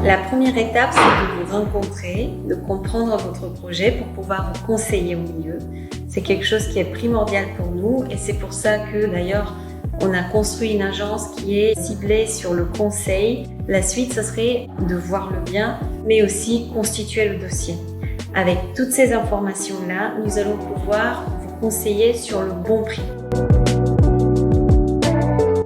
La première étape, c'est de vous rencontrer, de comprendre votre projet pour pouvoir vous conseiller au mieux. C'est quelque chose qui est primordial pour nous et c'est pour ça que d'ailleurs on a construit une agence qui est ciblée sur le conseil. La suite, ce serait de voir le bien, mais aussi constituer le dossier. Avec toutes ces informations-là, nous allons pouvoir vous conseiller sur le bon prix.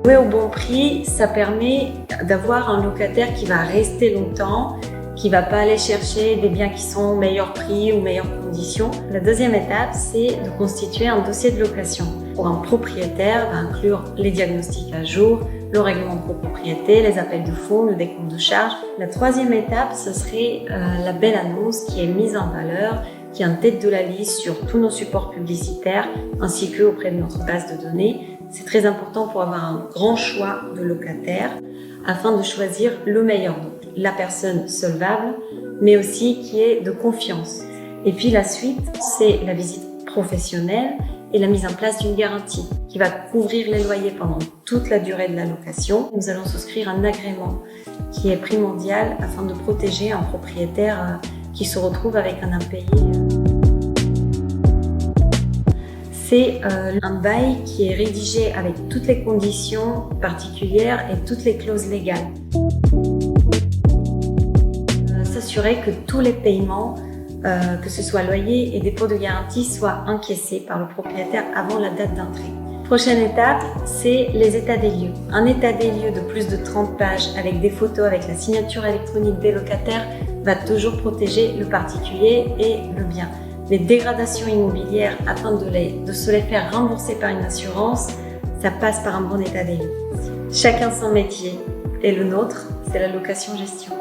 Louer au bon prix, ça permet d'avoir un locataire qui va rester longtemps, qui ne va pas aller chercher des biens qui sont au meilleur prix ou meilleures conditions. La deuxième étape, c'est de constituer un dossier de location. Pour un propriétaire, va inclure les diagnostics à jour, le règlement de copropriété, les appels de fonds, le décompte de charges. La troisième étape, ce serait la belle annonce qui est mise en valeur, qui est en tête de la liste sur tous nos supports publicitaires ainsi qu'auprès de notre base de données. C'est très important pour avoir un grand choix de locataires afin de choisir le meilleur. Donc, la personne solvable, mais aussi qui est de confiance. Et puis la suite, c'est la visite professionnelle et la mise en place d'une garantie qui va couvrir les loyers pendant toute la durée de la location. Nous allons souscrire un agrément qui est primordial afin de protéger un propriétaire qui se retrouve avec un impayé. C'est un bail qui est rédigé avec toutes les conditions particulières et toutes les clauses légales. S'assurer que tous les paiements, que ce soit loyer et dépôt de garantie, soient encaissés par le propriétaire avant la date d'entrée. Prochaine étape, c'est les états des lieux. Un état des lieux de plus de 30 pages avec des photos, avec la signature électronique des locataires va toujours protéger le particulier et le bien. Les dégradations immobilières, afin de se les faire rembourser par une assurance, ça passe par un bon état des lieux. Chacun son métier et le nôtre, c'est la location-gestion.